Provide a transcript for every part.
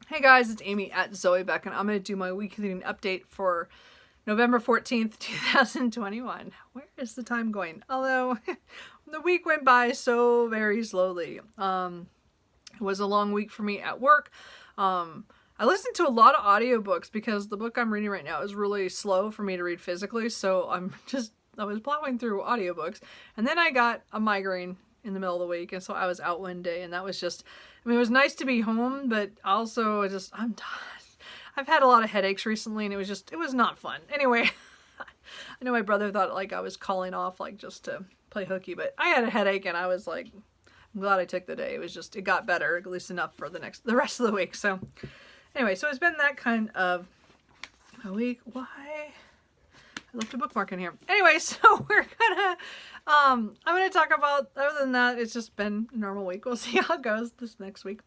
Hey guys, it's Amy at Zoe Beck, and I'm going to do my weekly update for November 14th, 2021. Where is the time going? Although, the week went by so very slowly. It was a long week for me at work. I listened to a lot of audiobooks because the book I'm reading right now is really slow for me to read physically, so I was plowing through audiobooks, and then I got a migraine in the middle of the week, and so I was out one day, and that was just, I mean, it was nice to be home, but also I'm done. I've had a lot of headaches recently, and it was not fun. Anyway, I know my brother thought like I was calling off like just to play hooky, but I had a headache, and I was like, I'm glad I took the day. It got better, at least enough for the rest of the week. So anyway, so it's been that kind of a week. Why? I left a bookmark in here. Anyway, so I'm gonna talk about, other than that, it's just been a normal week. We'll see how it goes this next week.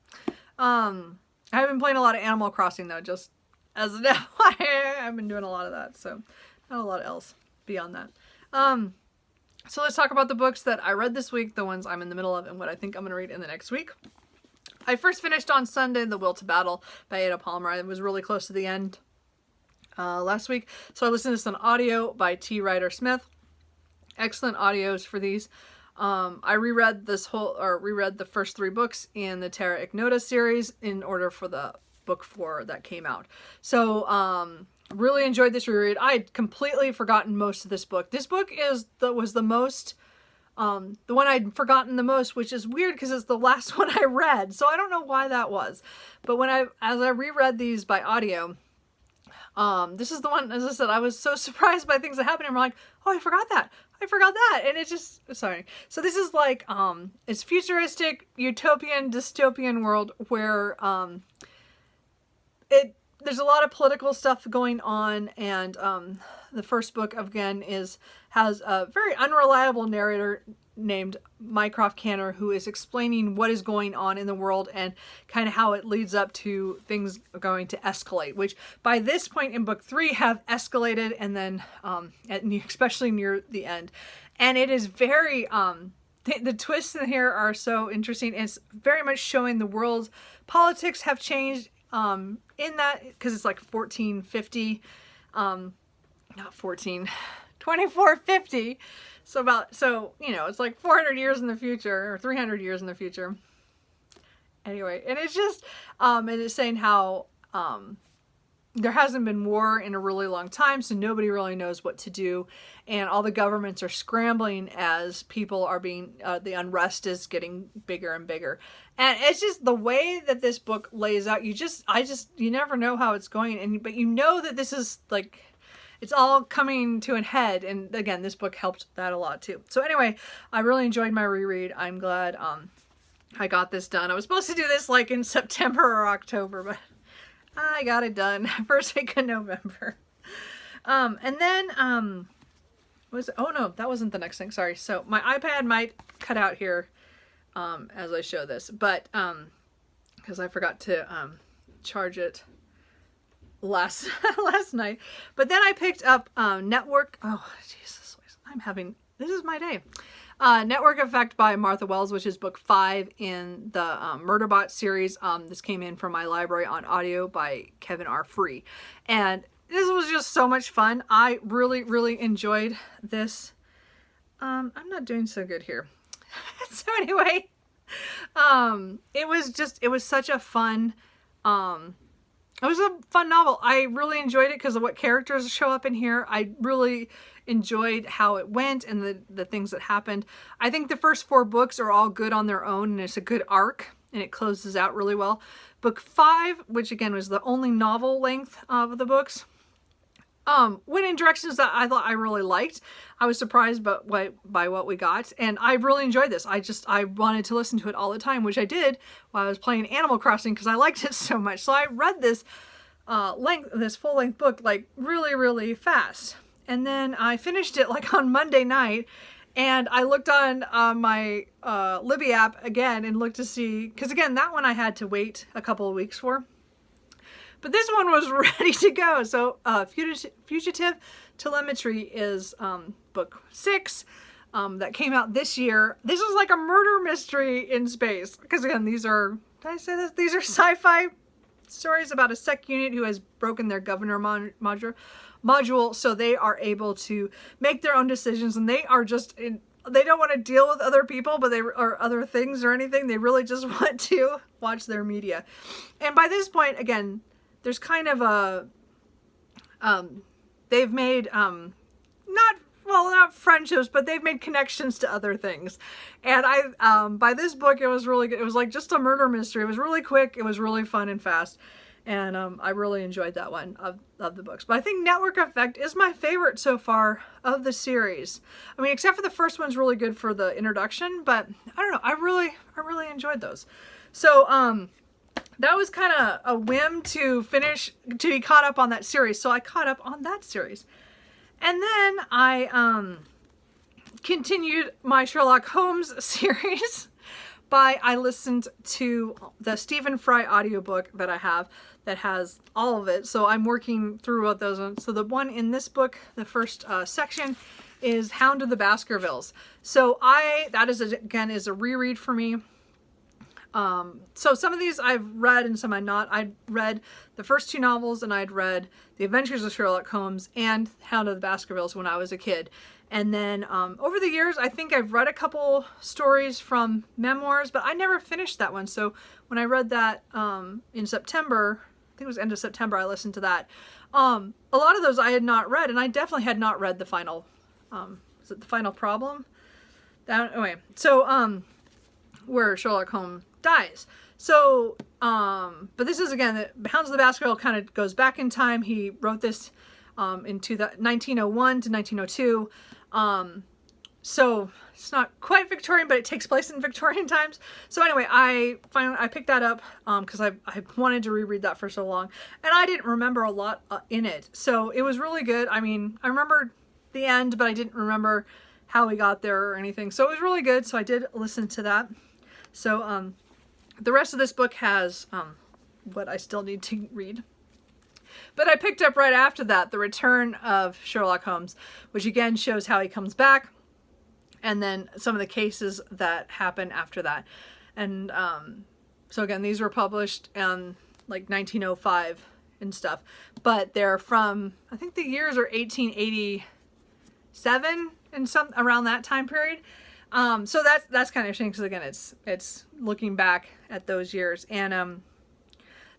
I have been playing a lot of Animal Crossing though, just as an FYI. I've been doing a lot of that, so not a lot else beyond that. So let's talk about the books that I read this week, the ones I'm in the middle of, and what I think I'm gonna read in the next week. I first finished on Sunday The Will to Battle by Ada Palmer. I was really close to the end last week, so I listened to some audio by T. Ryder Smith. Excellent audios for these. I reread the first 3 books in the Terra Ignota series in order for the book 4 that came out. So really enjoyed this reread. I had completely forgotten most of this book. This book was the most the one I'd forgotten the most, which is weird because it's the last one I read. So I don't know why that was. But as I reread these by audio, this is the one, as I said, I was so surprised by things that happened. I'm like, oh, I forgot that. And it just, sorry. So this is like, it's futuristic, utopian, dystopian world where, there's a lot of political stuff going on, and, the first book, again, has a very unreliable narrator named Mycroft Canner, who is explaining what is going on in the world and kind of how it leads up to things going to escalate, which by this point in book 3 have escalated, and then especially near the end. And it is very, the twists in here are so interesting. It's very much showing the world's politics have changed in that, because it's like 1450, not 2450. So, you know, it's like 400 years in the future, or 300 years in the future. Anyway, and it's just, and it's saying how, there hasn't been war in a really long time, so nobody really knows what to do. And all the governments are scrambling as people are being, the unrest is getting bigger and bigger. And it's just the way that this book lays out, you never know how it's going. But you know that this is like, it's all coming to an head. And again, this book helped that a lot too. So anyway, I really enjoyed my reread. I'm glad I got this done. I was supposed to do this like in September or October, but I got it done first week of November. And then, oh no, that wasn't the next thing. Sorry. So my iPad might cut out here, as I show this, but, cause I forgot to, charge it last night. But then I picked up, Network. Oh, Jesus. This is my day. Network Effect by Martha Wells, which is book 5 in the Murderbot series. This came in from my library on audio by Kevin R. Free. And this was just so much fun. I really, really enjoyed this. I'm not doing so good here. So anyway, it was such a fun, it was a fun novel. I really enjoyed it because of what characters show up in here. I really enjoyed how it went and the things that happened. I think the first 4 books are all good on their own, and it's a good arc, and it closes out really well. Book 5, which again was the only novel length of the books, went in directions that I thought I really liked. I was surprised by what we got, and I really enjoyed this. I wanted to listen to it all the time, which I did while I was playing Animal Crossing because I liked it so much. So I read this full-length book like really, really fast. And then I finished it like on Monday night, and I looked on my Libby app again and looked to see, because again, that one I had to wait a couple of weeks for. But this one was ready to go. So Fugitive Telemetry is book 6 that came out this year. This was like a murder mystery in space. Because again, did I say this? These are sci-fi stories about a sec unit who has broken their governor module, so they are able to make their own decisions, and they are just they don't want to deal with other people, but or other things or anything. They really just want to watch their media. And by this point, again, there's kind of a they've made not friendships, but they've made connections to other things. And by this book, it was really good. It was like just a murder mystery. It was really quick. It was really fun and fast. And I really enjoyed that one of the books. But I think Network Effect is my favorite so far of the series. I mean, except for the first one's really good for the introduction, but I don't know. I really enjoyed those. So that was kind of a whim to be caught up on that series. So I caught up on that series. And then I continued my Sherlock Holmes series I listened to the Stephen Fry audiobook that I have that has all of it. So I'm working through those. So the one in this book, the first section, is Hound of the Baskervilles. So that is a reread for me. So some of these I've read and some I've not. I'd read the first two novels, and I'd read The Adventures of Sherlock Holmes and Hound of the Baskervilles when I was a kid. And then over the years, I think I've read a couple stories from memoirs, but I never finished that one. So when I read that in September, I think it was end of September, I listened to that. A lot of those I had not read, and I definitely had not read the final, is it The Final Problem? Anyway, so where Sherlock Holmes dies. So, but this is, again, Hounds of the Baskerville kind of goes back in time. He wrote this in 1901 to 1902. So it's not quite Victorian, but it takes place in Victorian times. So anyway, I picked that up because I wanted to reread that for so long, and I didn't remember a lot in it. So it was really good. I mean, I remembered the end, but I didn't remember how we got there or anything. So it was really good. So I did listen to that. So the rest of this book has what I still need to read. But I picked up right after that The Return of Sherlock Holmes, which again shows how he comes back, and then some of the cases that happen after that. And so again, these were published in like 1905 and stuff, but they're from, I think the years are 1887 and some around that time period. So that's kind of interesting because again, it's looking back at those years. And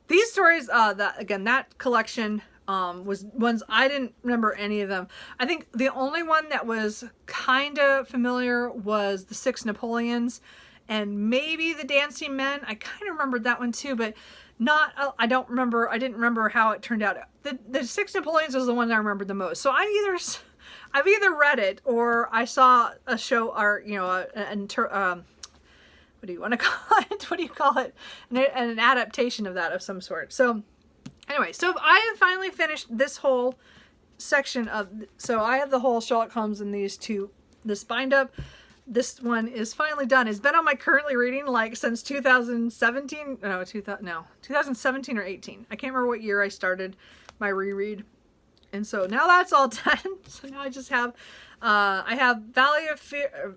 these stories, that collection was ones I didn't remember any of them. I think the only one that was kind of familiar was The Six Napoleons and maybe The Dancing Men. I kind of remembered that one too, but not. I didn't remember how it turned out. The Six Napoleons was the one I remembered the most. So I've either read it or I saw a show or what do you want to call it? What do you call it? An adaptation of that of some sort. So anyway, so I have finally finished this whole section so I have the whole Sherlock Holmes in this bind up. This one is finally done. It's been on my currently reading like since 2017. 2017 or 18. I can't remember what year I started my reread. And so now that's all done. So now I just have, I have Valley of Fear,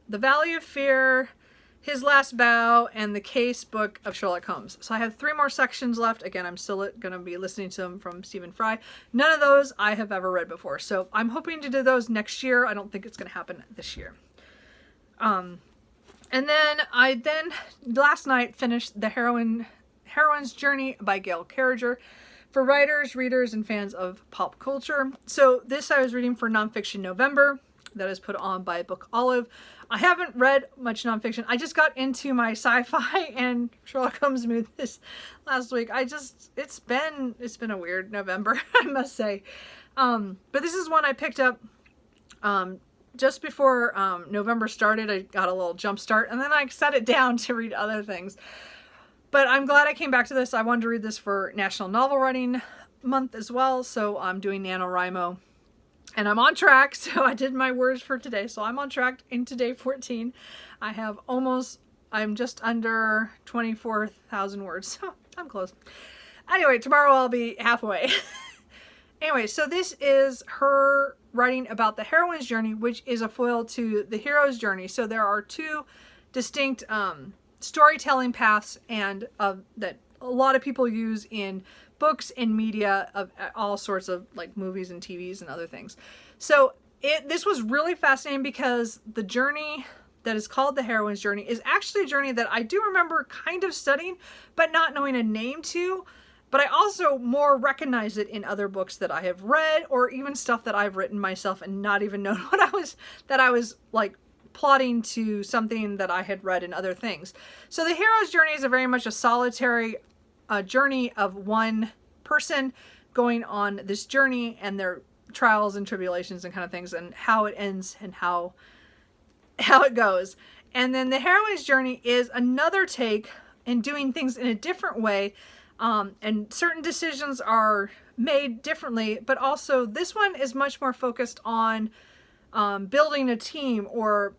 The Valley of Fear, His Last Bow, and the Case book of Sherlock Holmes. So I have 3 more sections left. Again, I'm still going to be listening to them from Stephen Fry. None of those I have ever read before. So I'm hoping to do those next year. I don't think it's going to happen this year. And then I last night finished the Heroines Journey by Gail Carriger for writers, readers, and fans of pop culture. So this I was reading for Nonfiction November. That is put on by Book Olive. I haven't read much nonfiction. I just got into my sci-fi and Sherlock Holmes mood this last week. It's been a weird November, I must say. But this is one I picked up just before November started. I got a little jump start, and then I set it down to read other things. But I'm glad I came back to this. I wanted to read this for National Novel Writing Month as well. So I'm doing NaNoWriMo. And I'm on track. So I did my words for today. So I'm on track into day 14. I'm just under 24,000 words. So I'm close. Anyway, tomorrow I'll be halfway. Anyway, so this is her writing about the heroine's journey, which is a foil to the hero's journey. So there are 2 distinct storytelling paths and that a lot of people use in books and media of all sorts of like movies and TVs and other things. So this was really fascinating because the journey that is called the Heroine's Journey is actually a journey that I do remember kind of studying, but not knowing a name to. But I also more recognize it in other books that I have read, or even stuff that I've written myself and not even known that I was like plotting to something that I had read in other things. So the hero's journey is very much a solitary journey of one person going on this journey and their trials and tribulations and kind of things, and how it ends and how it goes. And then the heroine's journey is another take in doing things in a different way, and certain decisions are made differently, but also this one is much more focused on building a team or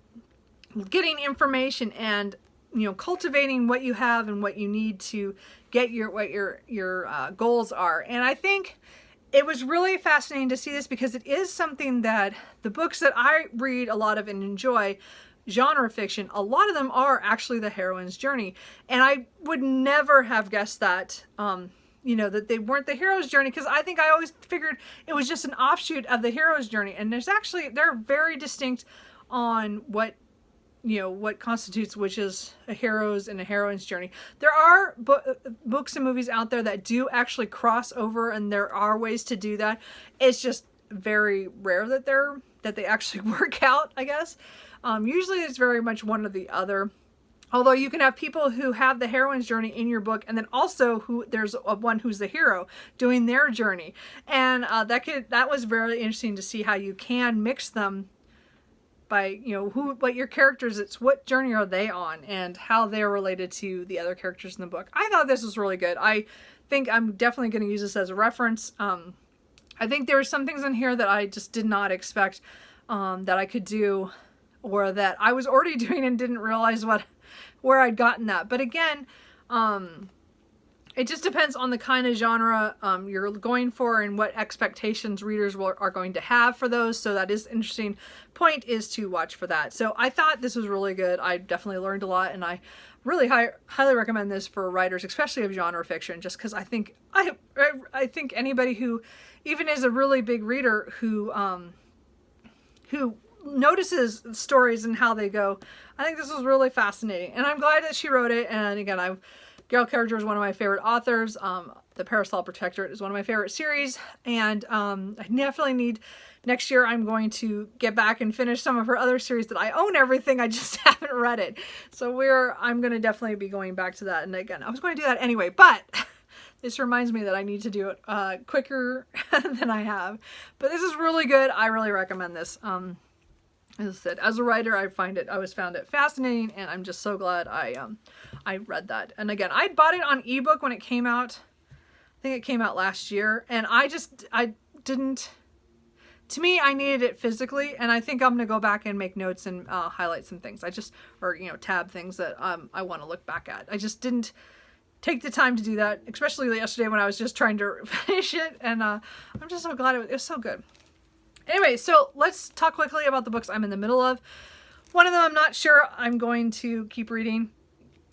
getting information and, you know, cultivating what you have and what you need to get what your goals are. And I think it was really fascinating to see this because it is something that the books that I read a lot of and enjoy, genre fiction, a lot of them are actually the heroine's journey. And I would never have guessed that, you know, that they weren't the hero's journey, because I think I always figured it was just an offshoot of the hero's journey. And they're very distinct on what, you know, what constitutes which is a hero's and a heroine's journey. There are books and movies out there that do actually cross over, and there are ways to do that. It's just very rare that they actually work out, I guess. Usually it's very much one or the other. Although you can have people who have the heroine's journey in your book, and then also there's one who's the hero doing their journey. And that was very interesting to see how you can mix them by, you know, what your characters, it's what journey are they on and how they're related to the other characters in the book. I thought this was really good. I think I'm definitely going to use this as a reference. I think there are some things in here that I just did not expect that I could do, or that I was already doing and didn't realize where I'd gotten that. But again, it just depends on the kind of genre you're going for and what expectations readers are going to have for those. So that is an interesting point, is to watch for that. So I thought this was really good. I definitely learned a lot, and I really highly recommend this for writers, especially of genre fiction, just because I think anybody who even is a really big reader who notices stories and how they go, I think this was really fascinating. And I'm glad that she wrote it. And again, Gail Carriger is one of my favorite authors. The Parasol Protectorate is one of my favorite series. And I definitely need, next year I'm going to get back and finish some of her other series that I own everything, I just haven't read it. So I'm going to definitely be going back to that. And again, I was going to do that anyway, but this reminds me that I need to do it quicker than I have. But this is really good. I really recommend this. As I said, as a writer, I found it fascinating, and I'm just so glad I read that. And again, I bought it on ebook when it came out. I think it came out last year, and I didn't. To me, I needed it physically, and I think I'm gonna go back and make notes and highlight some things. Or tab things that I want to look back at. I just didn't take the time to do that, especially yesterday when I was just trying to finish it, and I'm just so glad it was so good. Anyway, so let's talk quickly about the books I'm in the middle of. One of them I'm not sure I'm going to keep reading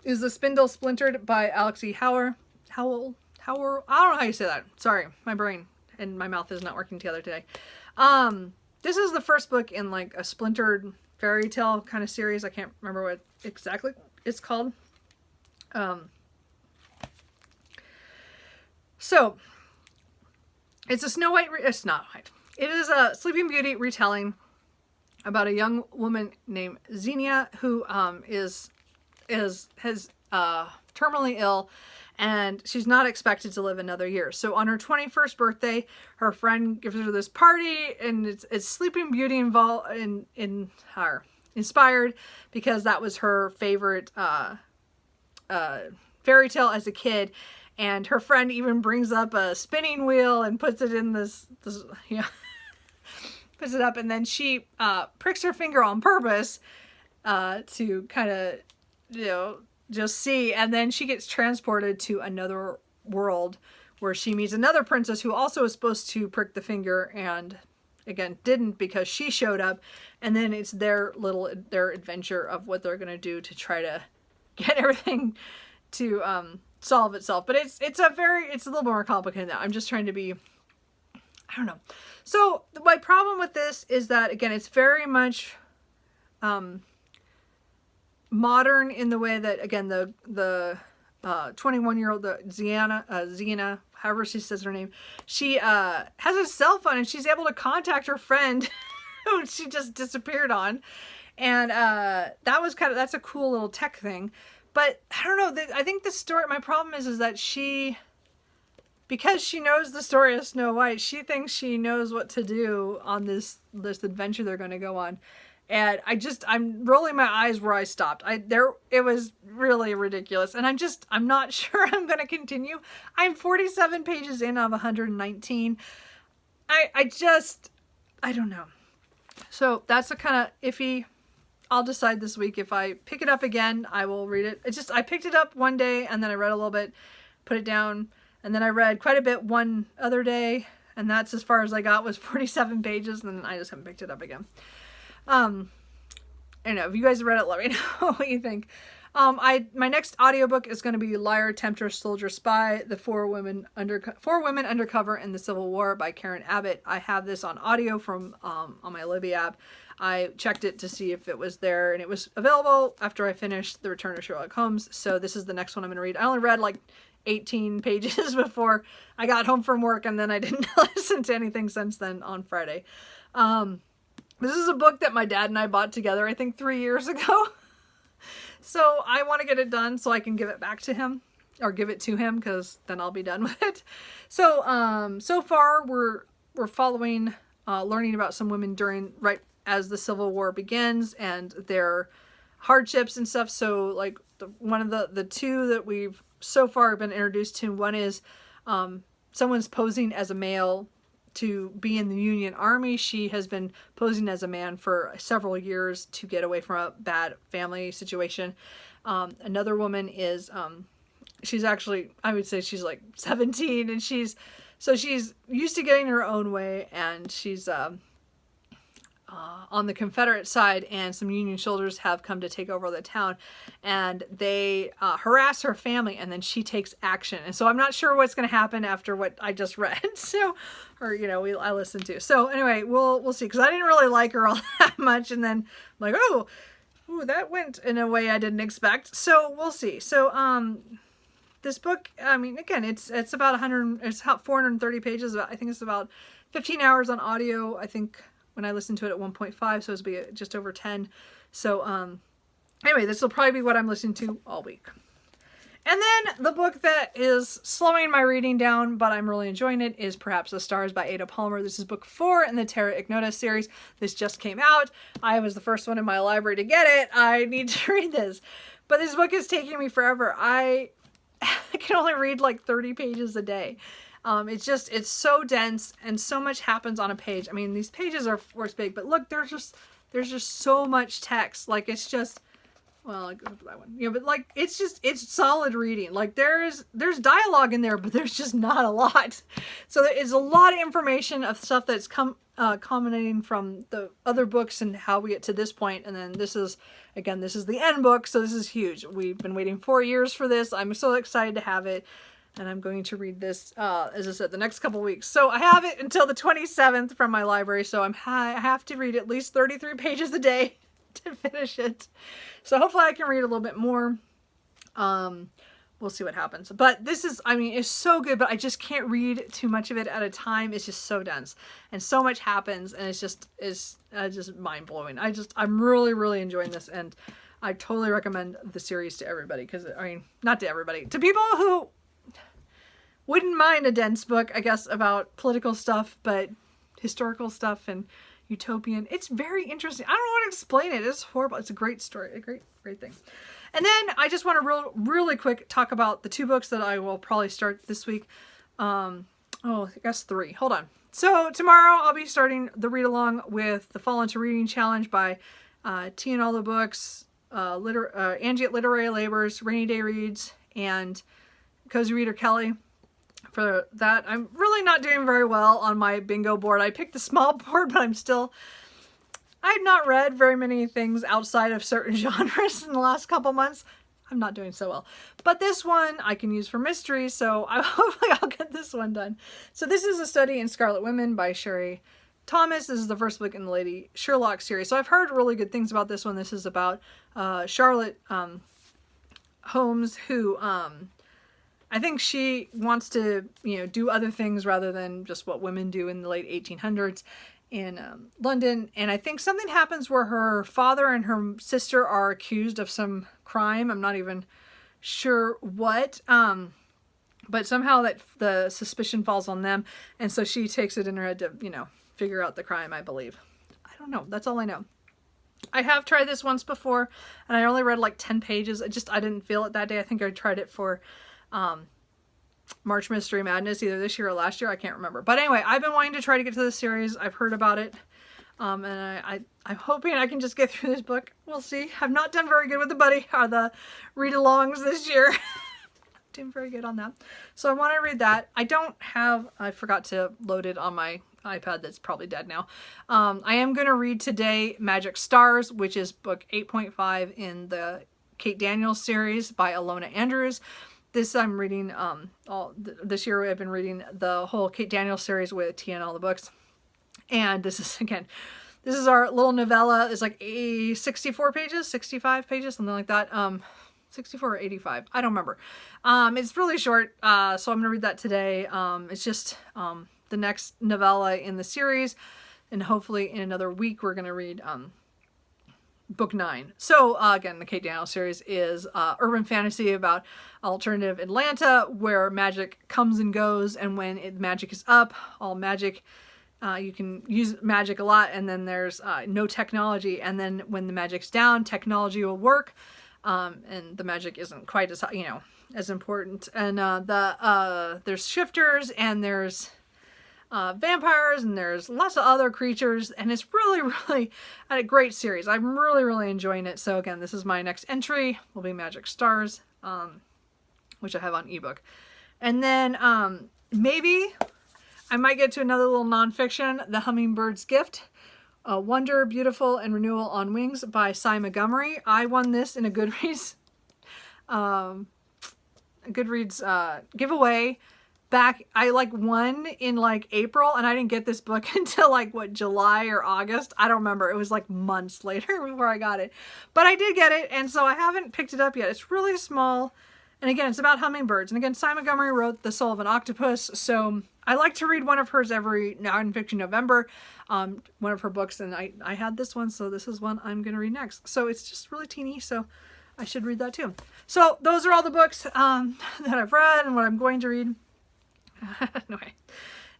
is The Spindle Splintered by Alex E. Howell. I don't know how you say that. Sorry, my brain and my mouth is not working together today. This is the first book in like a splintered fairy tale kind of series. I can't remember what exactly it's called. So it's a Snow White. It's not White. It is a Sleeping Beauty retelling about a young woman named Xenia who is terminally ill, and she's not expected to live another year. So on her 21st birthday, her friend gives her this party, and it's Sleeping Beauty inspired because that was her favorite fairy tale as a kid. And her friend even brings up a spinning wheel and puts it in this puts it up, and then she pricks her finger on purpose to kind of, just see, and then she gets transported to another world where she meets another princess who also is supposed to prick the finger, and again didn't because she showed up, and then it's their adventure of what they're gonna do to try to get everything to solve itself. But it's a little more complicated than that. I'm just trying to be, I don't know. So my problem with this is that, again, it's very much modern in the way that, again, the 21-year-old Xena, however she says her name, she has a cell phone and she's able to contact her friend who she just disappeared on. And that's a cool little tech thing. But I don't know, I think the story, my problem is that because she knows the story of Snow White, she thinks she knows what to do on this adventure they're going to go on. And I'm rolling my eyes where I stopped. It was really ridiculous. And I'm not sure I'm going to continue. I'm 47 pages in of 119. I don't know. So that's a kind of iffy. I'll decide this week if I pick it up again, I will read it. I picked it up one day and then I read a little bit, put it down, and then I read quite a bit one other day, and that's as far as I got, was 47 pages, and then I just haven't picked it up again. I don't know, if you guys read it, let me know what you think. My next audiobook is going to be Liar, Tempter, Soldier, Spy, The Four Women Undercover in the Civil War by Karen Abbott. I have this on audio from on my Libby app. I checked it to see if it was there, and it was available after I finished The Return of Sherlock Holmes. So this is the next one I'm going to read. I only read like 18 pages before I got home from work, and then I didn't listen to anything since then on Friday. This is a book that my dad and I bought together, I think 3 years ago. So I want to get it done so I can give it back to him, or give it to him, because then I'll be done with it. So so far we're following, learning about some women right as the Civil War begins and their hardships and stuff. So like one of the two that we've so far been introduced to, one is someone's posing as a male to be in the Union Army. She has been posing as a man for several years to get away from a bad family situation. Another woman is, she's actually, I would say she's like 17, and she's used to getting her own way, and she's on the Confederate side, and some Union soldiers have come to take over the town, and they harass her family, and then she takes action. And so I'm not sure what's going to happen after what I just read. So, or I listened to. So anyway, we'll see, because I didn't really like her all that much, and then I'm like, oh, that went in a way I didn't expect. So we'll see. So this book, I mean, again, it's about 430 pages. I think it's about 15 hours on audio. I think when I listened to it at 1.5, so it'll be just over 10. So anyway, this will probably be what I'm listening to all week. And then the book that is slowing my reading down, but I'm really enjoying it, is Perhaps the Stars by Ada Palmer. This is book 4 in the Terra Ignota series. This just came out. I was the first one in my library to get it. I need to read this. But this book is taking me forever. I can only read like 30 pages a day. It's so dense, and so much happens on a page. I mean, these pages are big, but look, there's just so much text. Like, it's just, well, I go to that one. But like, it's solid reading. Like, there's dialogue in there, but there's just not a lot. So there is a lot of information of stuff that's culminating from the other books and how we get to this point. And then this is the end book. So this is huge. We've been waiting 4 years for this. I'm so excited to have it. And I'm going to read this, as I said, the next couple weeks. So I have it until the 27th from my library. So I have to read at least 33 pages a day to finish it. So hopefully I can read a little bit more. We'll see what happens. But this is, I mean, it's so good, but I just can't read too much of it at a time. It's just so dense, and so much happens, and it's just mind blowing. I'm really, really enjoying this, and I totally recommend the series to everybody. Because, I mean, not to everybody, to people who wouldn't mind a dense book, I guess, about political stuff, but historical stuff and utopian. It's very interesting. I don't know how to explain it. It's horrible. It's a great story. A great thing. And then I just want to really quick talk about the 2 books that I will probably start this week. I guess 3. Hold on. So tomorrow I'll be starting the read along with the Fall Into Reading Challenge by Tea and All the Books, Angie at Literary Labors, Rainy Day Reads, and Cozy Reader Kelly. For that, I'm really not doing very well on my bingo board. I picked the small board, but I've not read very many things outside of certain genres in the last couple months. I'm not doing so well. But this one I can use for mystery, so hopefully I'll get this one done. So this is A Study in Scarlet Women by Sherry Thomas. This is the first book in the Lady Sherlock series. So I've heard really good things about this one. This is about Charlotte Holmes, who I think she wants to, do other things rather than just what women do in the late 1800s in London. And I think something happens where her father and her sister are accused of some crime. I'm not even sure what, but somehow that the suspicion falls on them. And so she takes it in her head to, figure out the crime, I believe. I don't know. That's all I know. I have tried this once before, and I only read like 10 pages. I didn't feel it that day. I think I tried it for March Mystery Madness, either this year or last year. I can't remember. But anyway, I've been wanting to try to get to this series. I've heard about it. And I'm hoping I can just get through this book. We'll see. I've not done very good with the read-alongs this year. Doing very good on that. So I want to read that. I forgot to load it on my iPad that's probably dead now. I am going to read today Magic Stars, which is book 8.5 in the Kate Daniels series by Alona Andrews. This I'm reading, this year I've been reading the whole Kate Daniels series with Tia and all the books. And this is our little novella. It's like 64 pages, 65 pages, something like that. 64 or 85. I don't remember. It's really short, so I'm going to read that today. It's just the next novella in the series, and hopefully in another week we're going to read book 9. So again, the Kate Daniels series is urban fantasy about alternative Atlanta where magic comes and goes, and when magic is up, all magic, you can use magic a lot, and then there's no technology, and then when the magic's down, technology will work. And the magic isn't quite as, as important. And there's shifters, and there's vampires, and there's lots of other creatures, and it's really, really a great series. I'm really, really enjoying it. So again, this is my next entry. Will be Magic Stars, which I have on ebook. And then maybe I might get to another little nonfiction, The Hummingbird's Gift. Wonder, Beautiful, and Renewal on Wings by Cy Montgomery. I won this in a Goodreads giveaway back. I won in April, and I didn't get this book until July or August. I don't remember. It was months later before I got it, but I did get it, and so I haven't picked it up yet. It's really small, and again, it's about hummingbirds. And again, Cy Montgomery wrote The Soul of an Octopus, so I like to read one of hers every Nonfiction November, one of her books, and I had this one, so this is one I'm going to read next. So it's just really teeny, so I should read that too. So those are all the books that I've read and what I'm going to read. Anyway,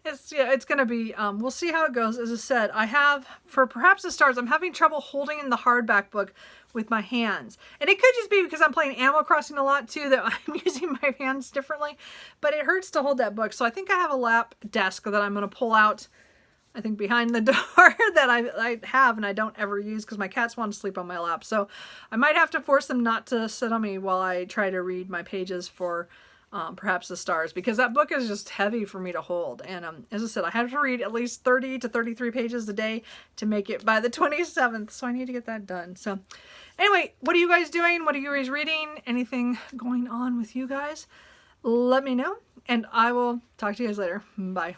it's going to be, we'll see how it goes. As I said, I have, for Perhaps the Stars, I'm having trouble holding in the hardback book with my hands. And it could just be because I'm playing Animal Crossing a lot too, that I'm using my hands differently. But it hurts to hold that book. So I think I have a lap desk that I'm going to pull out, I think behind the door, that I have and I don't ever use because my cats want to sleep on my lap. So I might have to force them not to sit on me while I try to read my pages for Perhaps the Stars, because that book is just heavy for me to hold. And as I said, I have to read at least 30 to 33 pages a day to make it by the 27th. So I need to get that done. So anyway, what are you guys doing? What are you guys reading? Anything going on with you guys? Let me know, and I will talk to you guys later. Bye.